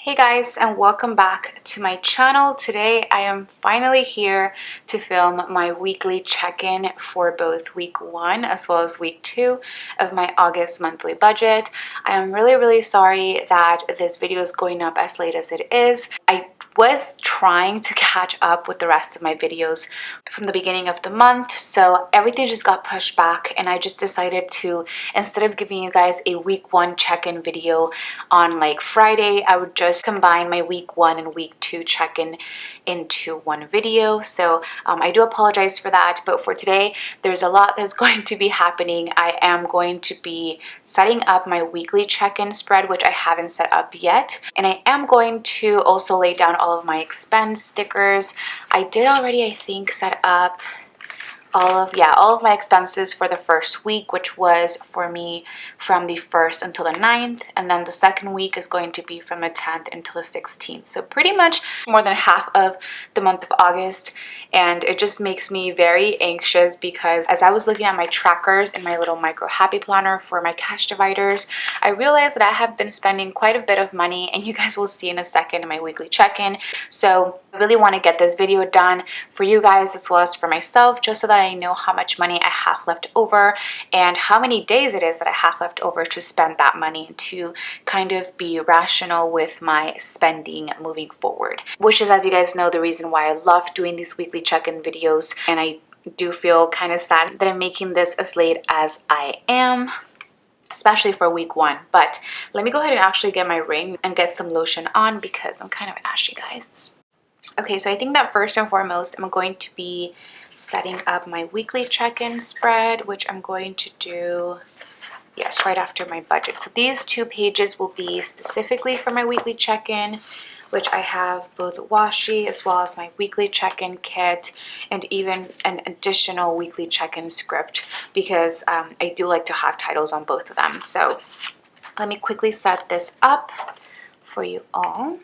Hey guys, and welcome back to my channel. Today I am finally here to film my weekly check-in for both week 1 as well as week 2 of my August monthly budget. I am really sorry that this video is going up as late as it is. I was trying to catch up with the rest of my videos from the beginning of the month, so everything just got pushed back, and I just decided to, instead of giving you guys a week 1 check-in video on like Friday, I would just combine my week 1 and week 2 check-in into one video. So I do apologize for that, but for today there's a lot that's going to be happening. I am going to be setting up my weekly check-in spread, which I haven't set up yet, and I am going to also lay down all of my expense stickers. I did already, I think, set up all of my expenses for the first week, which was for me from the 1st until the 9th, and then the second week is going to be from the 10th until the 16th. So pretty much more than half of the month of August, and it just makes me very anxious because as I was looking at my trackers in my little micro happy planner for my cash dividers, I realized that I have been spending quite a bit of money, and you guys will see in a second in my weekly check-in. So I really want to get this video done for you guys as well as for myself, just so that I know how much money I have left over and how many days it is that I have left over to spend that money, to kind of be rational with my spending moving forward, which is, as you guys know, the reason why I love doing these weekly check-in videos. And I do feel kind of sad that I'm making this as late as I am, especially for week 1. But let me go ahead and actually get my ring and get some lotion on because I'm kind of ashy, guys. Okay, so I think that first and foremost, I'm going to be setting up my weekly check-in spread, which I'm going to do, yes, right after my budget. So these 2 pages will be specifically for my weekly check-in, which I have both washi as well as my weekly check-in kit, and even an additional weekly check-in script, because I do like to have titles on both of them. So let me quickly set this up for you all.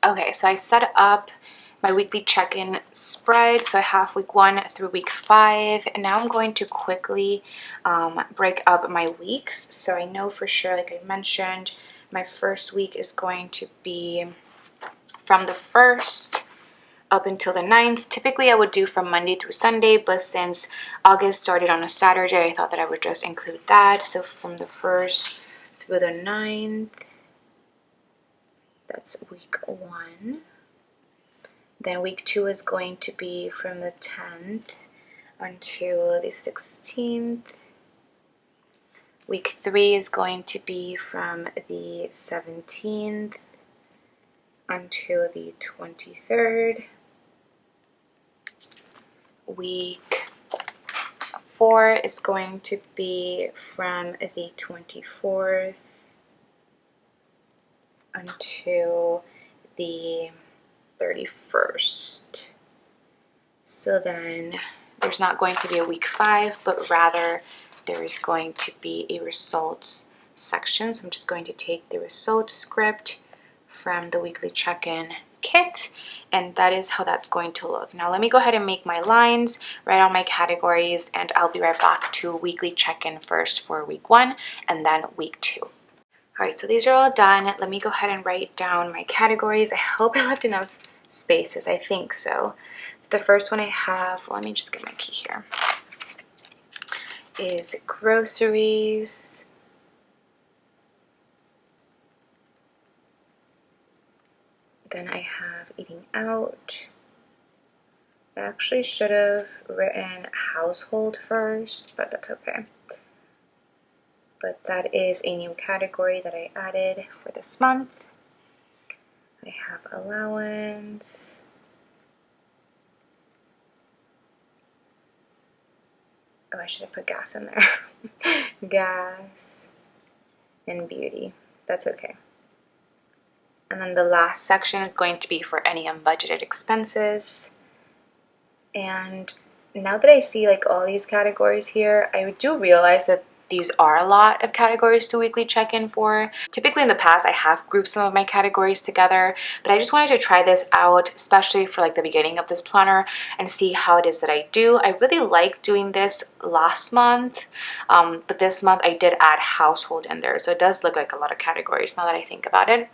Okay, so I set up my weekly check-in spread. So I have week 1 through week 5, and now I'm going to quickly break up my weeks. So I know for sure, like I mentioned, my first week is going to be from the 1st up until the 9th. Typically I would do from Monday through Sunday, but since August started on a Saturday, I thought that I would just include that. So from the 1st through the 9th, that's week 1. Then week 2 is going to be from the 10th until the 16th. Week 3 is going to be from the 17th until the 23rd. Week 4 is going to be from the 24th until the 31st. So then there's not going to be a week 5, but rather there is going to be a results section. So I'm just going to take the results script from the weekly check-in kit, and that is how that's going to look. Now let me go ahead and make my lines, write out my categories, and I'll be right back to weekly check-in first for week 1 and then week 2. Alright, so these are all done. Let me go ahead and write down my categories. I hope I left enough spaces. I think so. So the first one I have, let me just get my key here, is groceries. Then I have eating out. I actually should have written household first, but that's okay. But that is a new category that I added for this month. I have allowance. Oh, I should have put gas in there. Gas and beauty. That's okay. And then the last section is going to be for any unbudgeted expenses. And now that I see like all these categories here, I do realize that these are a lot of categories to weekly check in for. Typically in the past, I have grouped some of my categories together, but I just wanted to try this out, especially for like the beginning of this planner, and see how it is that I do. I really liked doing this last month, but this month I did add household in there. So it does look like a lot of categories now that I think about it.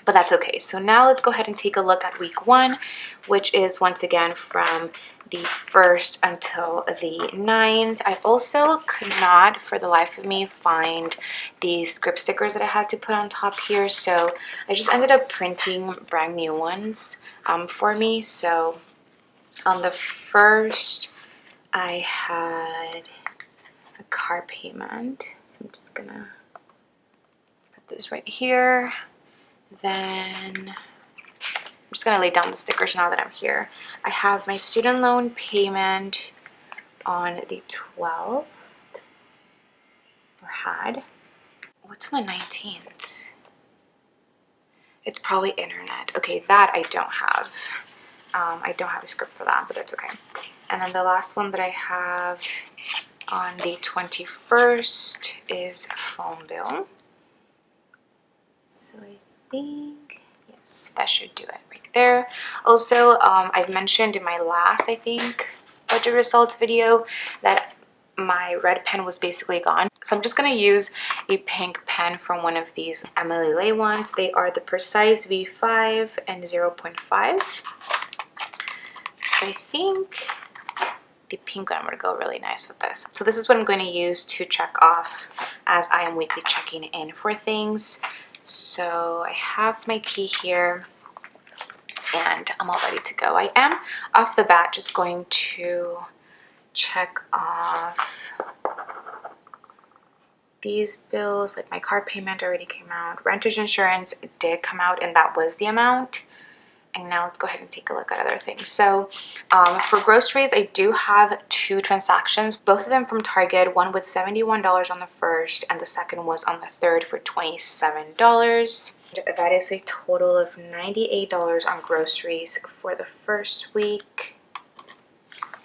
But that's okay. So now let's go ahead and take a look at week 1, which is once again from the 1st until the 9th. I also could not for the life of me find the script stickers that I had to put on top here. So I just ended up printing brand new ones for me. So on the 1st, I had a car payment. So I'm just gonna put this right here. Then I'm just gonna lay down the stickers now that I'm here. I have my student loan payment on the 12th, or had. What's on the 19th? It's probably internet. Okay, that I don't have. I don't have a script for that, but that's okay. And then the last one that I have on the 21st is phone bill. So I think, yes, that should do it right there. Also, I've mentioned in my last, I think, budget results video that my red pen was basically gone. So I'm just going to use a pink pen from one of these Emily Lay ones. They are the Precise V5 and 0.5. So I think the pink one would go really nice with this. So this is what I'm going to use to check off as I am weekly checking in for things. So I have my key here and I'm all ready to go. I am off the bat just going to check off these bills. Like my car payment already came out, renter's insurance did come out, and that was the amount. And now let's go ahead and take a look at other things. So for groceries, I do have 2 transactions, both of them from Target. One was $71 on the 1st and the second was on the 3rd for $27. That is a total of $98 on groceries for the first week.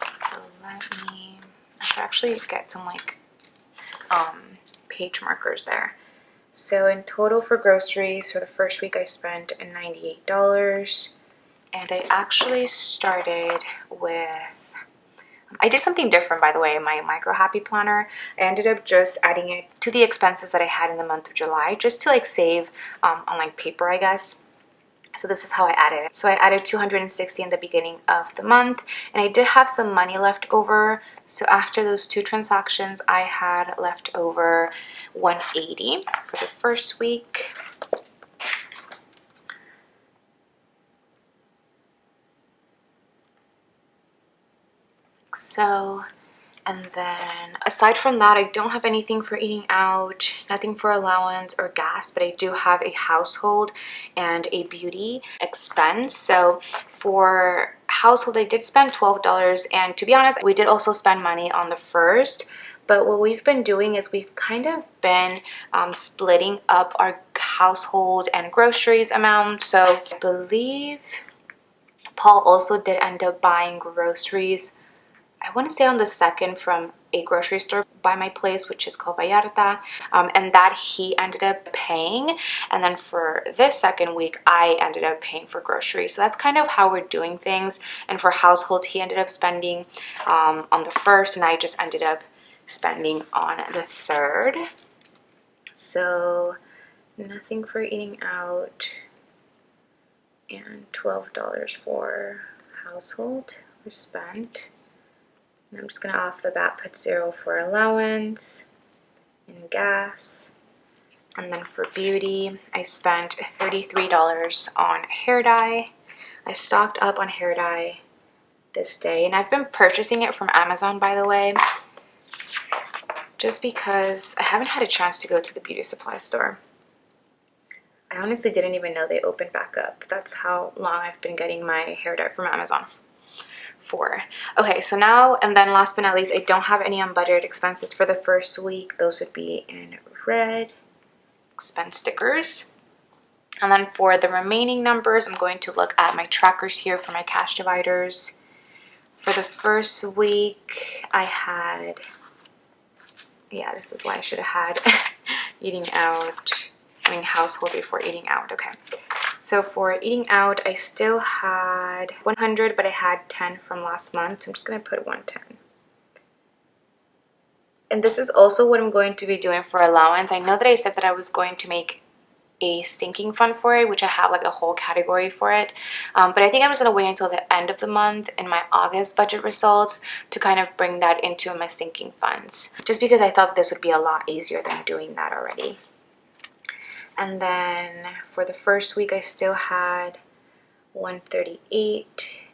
So let me, I should actually get some like page markers there. So in total for groceries, for the first week I spent $98. And I actually started with, I did something different, by the way, in my Micro Happy Planner. I ended up just adding it to the expenses that I had in the month of July, just to like save on like paper, I guess. So this is how I added it. So I added $260 in the beginning of the month, and I did have some money left over. So after those 2 transactions, I had left over $180 for the first week. So, and then aside from that, I don't have anything for eating out, nothing for allowance or gas, but I do have a household and a beauty expense. So for household, I did spend $12, and to be honest, we did also spend money on the 1st. But what we've been doing is we've kind of been splitting up our household and groceries amount. So I believe Paul also did end up buying groceries, I want to say on the 2nd, from a grocery store by my place, which is called Vallarta, and that he ended up paying. And then for this 2nd week, I ended up paying for groceries. So that's kind of how we're doing things. And for households, he ended up spending on the 1st, and I just ended up spending on the 3rd. So nothing for eating out, and $12 for household were spent. And I'm just gonna off the bat put 0 for allowance and gas. And then for beauty, I spent $33 on hair dye. I stocked up on hair dye this day, and I've been purchasing it from Amazon, by the way, just because I haven't had a chance to go to the beauty supply store. I honestly didn't even know they opened back up. That's how long I've been getting my hair dye from Amazon for. Okay, so now, and then last but not least, I don't have any unbudgeted expenses for the first week. Those would be in red, expense stickers. And then for the remaining numbers, I'm going to look at my trackers here for my cash dividers. For the first week, I had, yeah, this is why I should have had eating out, household before eating out. Okay. So for eating out, I still had 100, but I had 10 from last month. So I'm just going to put 110. And this is also what I'm going to be doing for allowance. I know that I said that I was going to make a sinking fund for it, which I have like a whole category for it, but I think I'm just gonna wait until the end of the month in my August budget results to kind of bring that into my sinking funds, just because I thought this would be a lot easier than doing that already. And then for the first week, I still had 138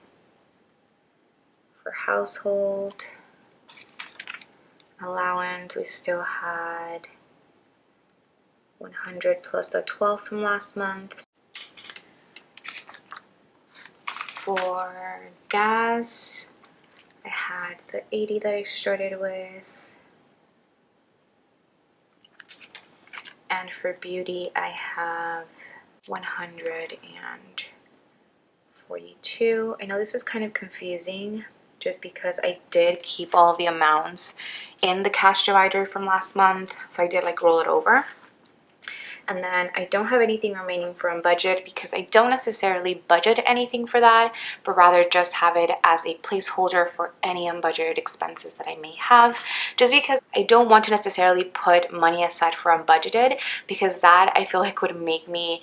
for household. Allowance, we still had 100 plus the 12 from last month. For gas, I had the 80 that I started with. And for beauty, I have 142. I know this is kind of confusing just because I did keep all the amounts in the cash divider from last month. So I did like roll it over. And then I don't have anything remaining from budget because I don't necessarily budget anything for that, but rather just have it as a placeholder for any unbudgeted expenses that I may have, just because I don't want to necessarily put money aside for unbudgeted, because that I feel like would make me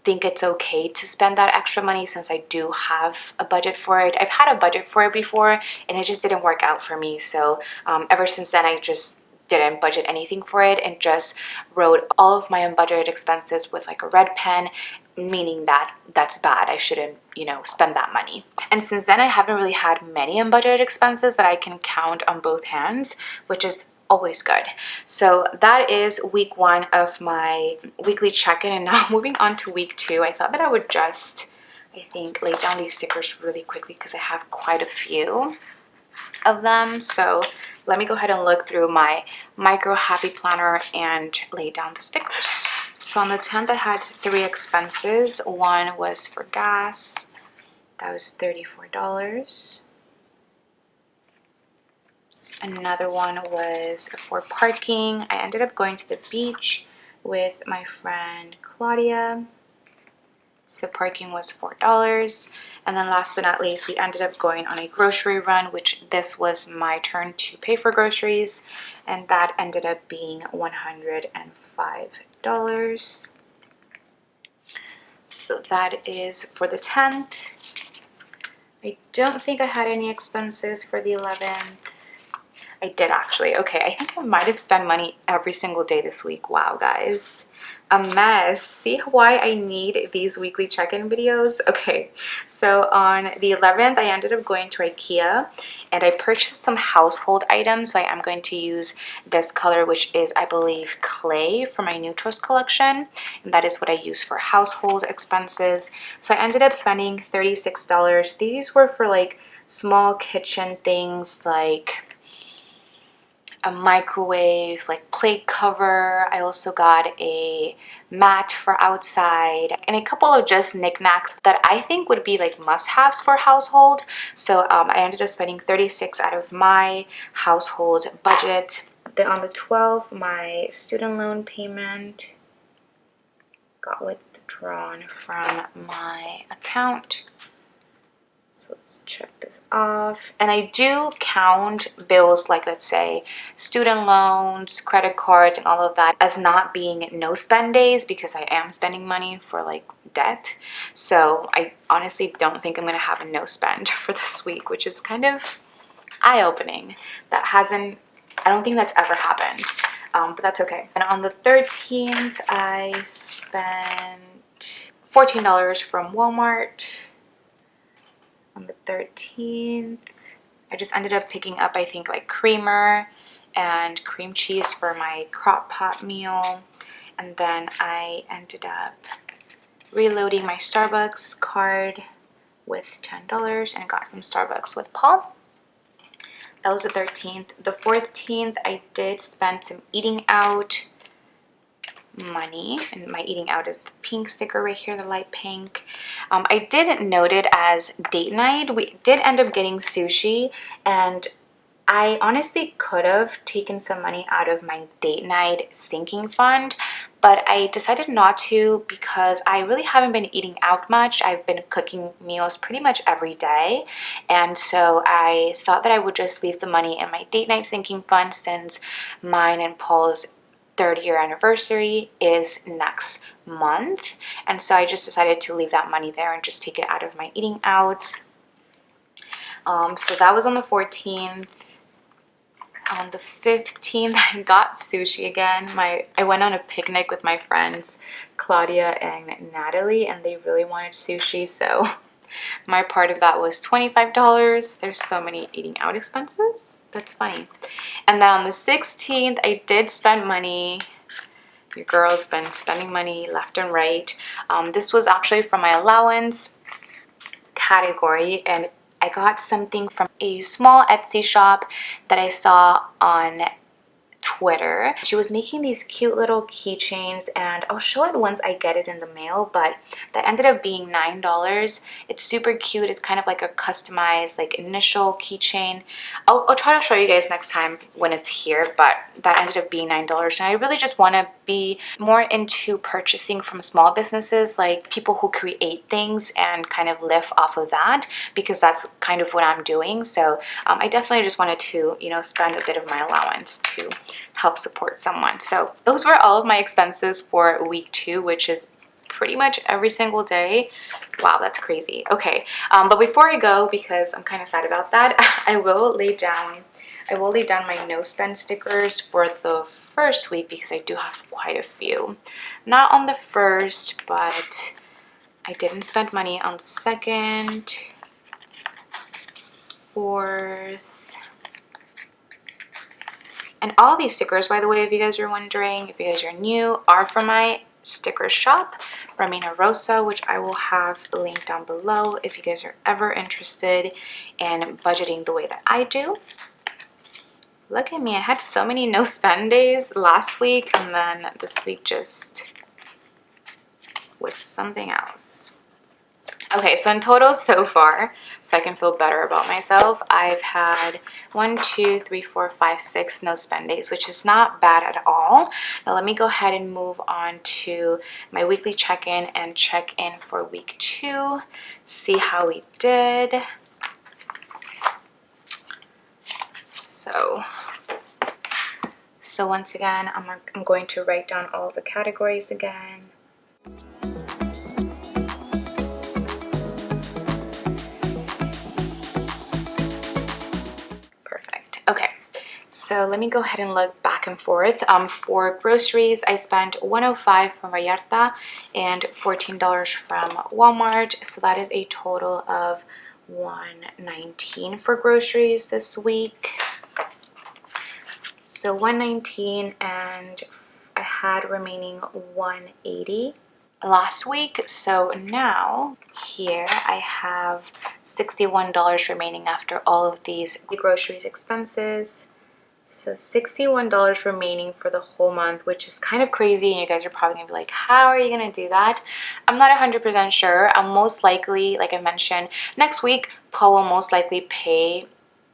think it's okay to spend that extra money since I do have a budget for it. I've had a budget for it before and it just didn't work out for me. So ever since then, I just didn't budget anything for it and just wrote all of my unbudgeted expenses with like a red pen, meaning that that's bad. I shouldn't, spend that money. And since then, I haven't really had many unbudgeted expenses that I can count on both hands, which is always good. So that is week 1 of my weekly check-in, and now moving on to week 2. I thought that I would just, lay down these stickers really quickly because I have quite a few of them. So let me go ahead and look through my micro happy planner and lay down the stickers. So on the 10th, I had 3 expenses. One was for gas. That was $34. Another one was for parking. I ended up going to the beach with my friend Claudia. So parking was $4. And then last but not least, we ended up going on a grocery run, which this was my turn to pay for groceries. And that ended up being $105. So that is for the 10th. I don't think I had any expenses for the 11th. I did actually. Okay, I think I might have spent money every single day this week. Wow, guys. A mess. See why I need these weekly check-in videos? Okay, so on the 11th, I ended up going to IKEA and I purchased some household items. So I am going to use this color, which is, I believe, clay for my Neutros collection. And that is what I use for household expenses. So I ended up spending $36. These were for like small kitchen things like a microwave, like plate cover. I also got a mat for outside and a couple of just knickknacks that I think would be like must-haves for household. So I ended up spending $36 out of my household budget. Then on the 12th, my student loan payment got withdrawn from my account. So let's check this off. And I do count bills like, let's say, student loans, credit cards, and all of that as not being no spend days because I am spending money for like debt. So I honestly don't think I'm going to have a no spend for this week, which is kind of eye-opening. I don't think that's ever happened, but that's okay. And on the 13th, I spent $14 from Walmart. On the 13th, I just ended up picking up, I think, like creamer and cream cheese for my crock pot meal. And then I ended up reloading my Starbucks card with $10 and got some Starbucks with Paul. That was the 13th. The 14th, I did spend some eating out. money, and my eating out is the pink sticker right here, the light pink. I didn't note it as date night. We did end up getting sushi, and I honestly could have taken some money out of my date night sinking fund, but I decided not to because I really haven't been eating out much. I've been cooking meals pretty much every day, and so I thought that I would just leave the money in my date night sinking fund since mine and Paul's third-year anniversary is next month. And so I just decided to leave that money there and just take it out of my eating out. So that was on the 14th. On the 15th, I got sushi again. I went on a picnic with my friends Claudia and Natalie, and they really wanted sushi, so my part of that was $25. There's so many eating out expenses. That's funny. And then on the 16th, I did spend money. Your girl's been spending money left and right. This was actually from my allowance category, and I got something from a small Etsy shop that I saw on Twitter. She was making these cute little keychains, and I'll show it once I get it in the mail, but that ended up being $9. It's super cute. It's kind of like a customized like initial keychain. I'll try to show you guys next time when it's here, but that ended up being $9. And I really just want to be more into purchasing from small businesses, like people who create things and kind of live off of that, because that's kind of what I'm doing. So I definitely just wanted to, you know, spend a bit of my allowance to help support someone. So those were all of my expenses for week 2, which is pretty much every single day. Wow, that's crazy. Okay, but before I go, because I'm kind of sad about that, I will lay down my no spend stickers for the first week because I do have quite a few. Not on the first, but I didn't spend money on the second, 4th. And all these stickers, by the way, if you guys are wondering, if you guys are new, are from my sticker shop, Ramina Rosa, which I will have linked down below if you guys are ever interested in budgeting the way that I do. Look at me, I had so many no spend days last week, and then this week just was something else. Okay, so in total so far, so I can feel better about myself, I've had 1, 2, 3, 4, 5, 6 no spend days, which is not bad at all. Now let me go ahead and move on to my weekly check-in and check in for week 2, see how we did. So once again, I'm going to write down all the categories again. Okay, so let me go ahead and look back and forth. For groceries, I spent $105 from Vallarta and $14 from Walmart. So that is a total of $119 for groceries this week. So $119, and I had remaining $180 last week. So now here I have $61 remaining after all of these groceries expenses. So $61 remaining for the whole month, which is kind of crazy, and you guys are probably gonna be like, how are you gonna do that? I'm not 100% sure. I'm most likely, like I mentioned, next week Paul will most likely pay,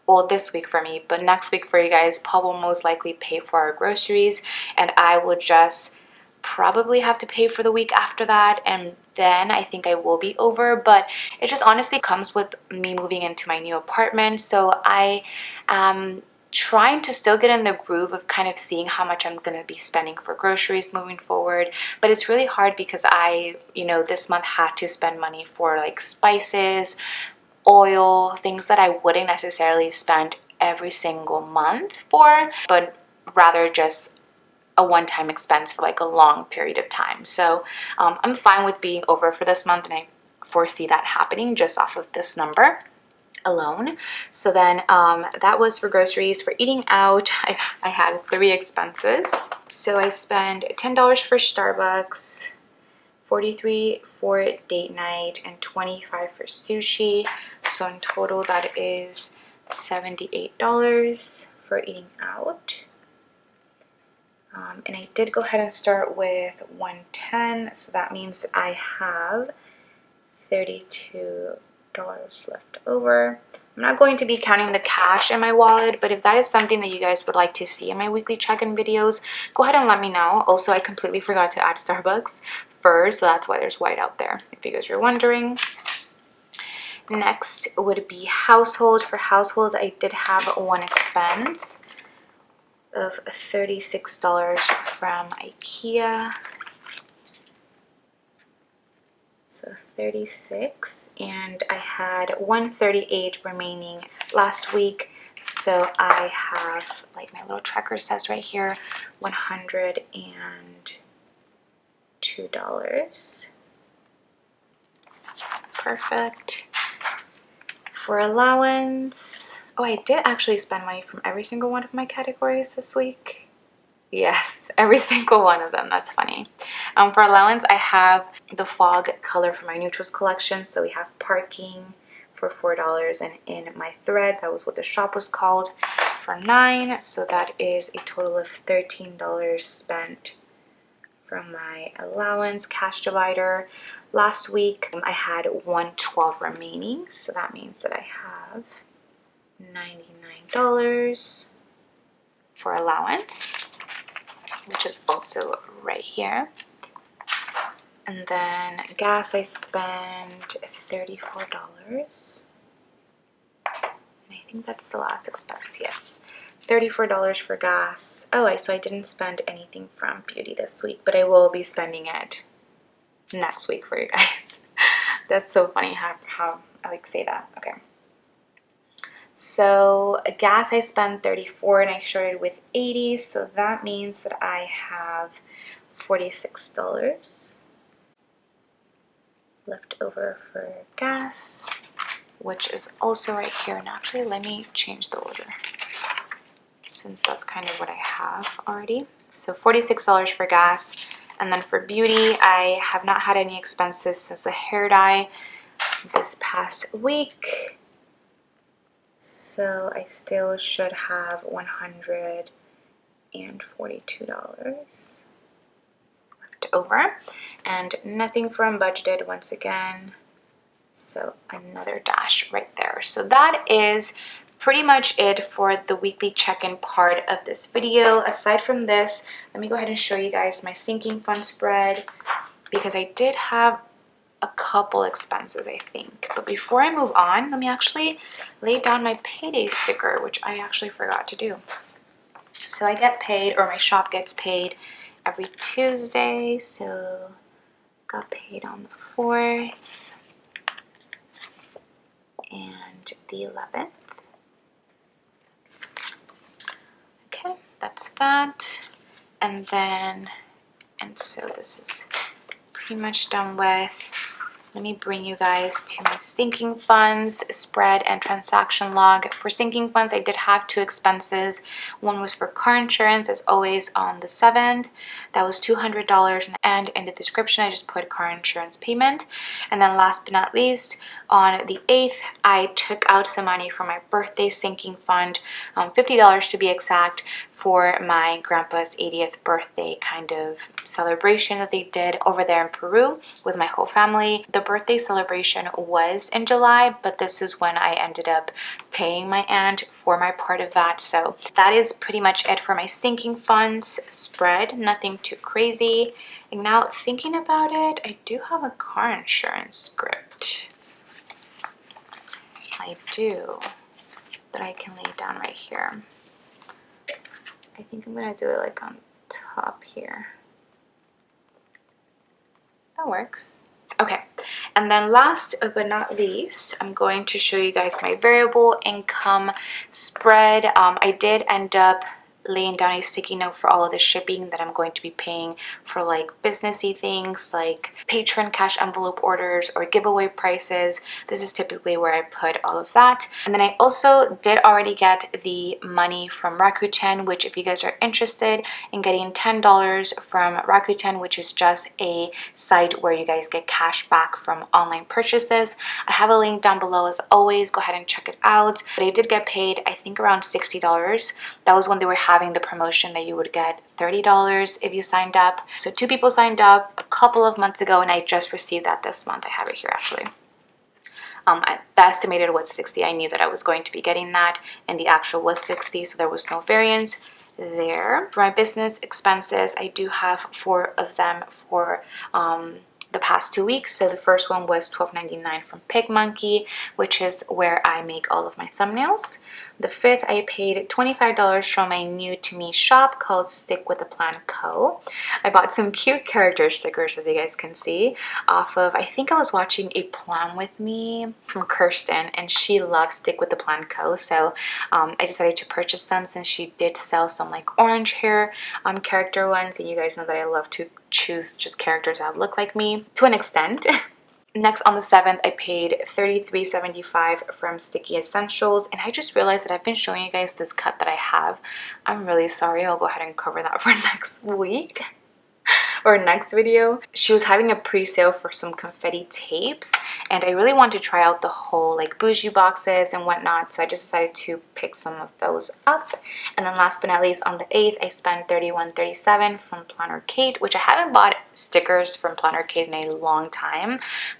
well, this week for me, but next week for you guys, Paul will most likely pay for our groceries, and I will just probably have to pay for the week after that, and then I think I will be over. But it just honestly comes with me moving into my new apartment, so I am trying to still get in the groove of kind of seeing how much I'm going to be spending for groceries moving forward. But it's really hard because I, you know, this month had to spend money for like spices, oil, things that I wouldn't necessarily spend every single month for, but rather just a one-time expense for like a long period of time. So I'm fine with being over for this month, and I foresee that happening just off of this number alone. So then that was for groceries. For eating out, I had 3 expenses. So I spent $10 for Starbucks, $43 for date night, and $25 for sushi. So in total that is $78 for eating out. And I did go ahead and start with 110, so that means that I have $32 left over. I'm not going to be counting the cash in my wallet, but if that is something that you guys would like to see in my weekly check-in videos, go ahead and let me know. Also, I completely forgot to add Starbucks first, so that's why there's white out there, if you guys are wondering. Next would be household. For household, I did have one expense of $36 from IKEA. So 36, and I had 138 remaining last week. So I have, like my little tracker says right here, $102. Perfect. For allowance, oh, I did actually spend money from every single one of my categories this week. Yes, every single one of them. That's funny. For allowance, I have the fog color for my neutrals collection. So we have parking for $4, and in my thread, that was what the shop was called, for $9. So that is a total of $13 spent from my allowance cash divider. Last week, I had 112 remaining. So that means that I have $99 for allowance, which is also right here. And then gas, I spent $34. And I think that's the last expense, yes. $34 for gas. Oh, so I didn't spend anything from beauty this week, but I will be spending it next week for you guys. That's so funny how I like say that. Okay. So gas, I spent $34 and I started with $80, so that means that I have $46 left over for gas, which is also right here. And actually, let me change the order since that's kind of what I have already. So $46 for gas, and then for beauty, I have not had any expenses since the hair dye this past week. So I still should have $142 left over, and nothing from budgeted once again. So another dash right there. So that is pretty much it for the weekly check-in part of this video. Aside from this, let me go ahead and show you guys my sinking fund spread, because I did have a couple expenses, I think. But before I move on, let me actually lay down my payday sticker, which I actually forgot to do. So I get paid, or my shop gets paid every Tuesday. So got paid on the 4th and the 11th. Okay, that's that. And so this is pretty much done with. Let me bring you guys to my sinking funds spread and transaction log. For sinking funds, I did have two expenses. One was for car insurance, as always, on the 7th. That was $200, and in the description, I just put car insurance payment. And then last but not least, on the 8th, I took out some money from my birthday sinking fund, $50 to be exact, for my grandpa's 80th birthday kind of celebration that they did over there in Peru with my whole family. The birthday celebration was in July, but this is when I ended up paying my aunt for my part of that. So that is pretty much it for my sinking funds spread. Nothing too crazy. And now thinking about it, I do have a car insurance script. I do, that I can lay down right here. I think I'm gonna do it like on top here. That works. Okay, and then last but not least, I'm going to show you guys my variable income spread. I did end up laying down a sticky note for all of the shipping that I'm going to be paying for, like businessy things like patron cash envelope orders or giveaway prices. This is typically where I put all of that. And then I also did already get the money from Rakuten, which if you guys are interested in getting $10 from Rakuten, which is just a site where you guys get cash back from online purchases, I have a link down below as always. Go ahead and check it out. But I did get paid, I think, around $60. That was when they were having having the promotion that you would get $30 if you signed up. So 2 people signed up a couple of months ago, and I just received that this month. I have it here actually. The estimated was 60. I knew that I was going to be getting that, and the actual was 60, so there was no variance there. For my business expenses, I do have 4 of them for the past 2 weeks. So the first one was $12.99 from PicMonkey, which is where I make all of my thumbnails. The 5th, I paid $25 from a new to me shop called Stick with the Plan Co. I bought some cute character stickers, as you guys can see, off of, I think I was watching A Plan With Me from Kirsten, and she loves Stick with the Plan Co. So I decided to purchase them since she did sell some like orange hair character ones, and you guys know that I love to choose just characters that look like me to an extent. Next, on the 7th, I paid $33.75 from Sticky Essentials, and I just realized that I've been showing you guys this cut that I have. I'm really sorry. I'll go ahead and cover that for next week or next video. She was having a pre-sale for some confetti tapes, and I really wanted to try out the whole like bougie boxes and whatnot, so I just decided to pick some of those up. And then last but not least, on the 8th, I spent $31.37 from Plannerkate, which I hadn't bought stickers from Plannerkate in a long time,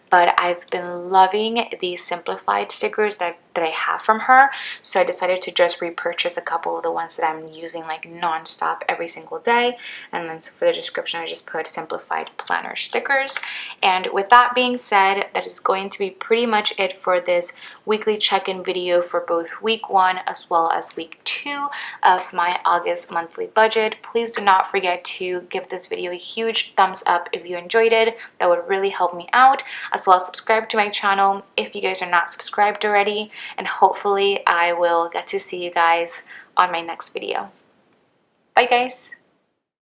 but I've been loving these simplified stickers that I have from her, so I decided to just repurchase a couple of the ones that I'm using like non-stop every single day. And then so for the description, I just put simplified planner stickers. And with that being said, that is going to be pretty much it for this weekly check-in video for both week 1 as well as week 2 of my August monthly budget. Please do not forget to give this video a huge thumbs up if you enjoyed it. That would really help me out, as well as subscribe to my channel if you guys are not subscribed already, and hopefully I will get to see you guys on my next video. Bye guys!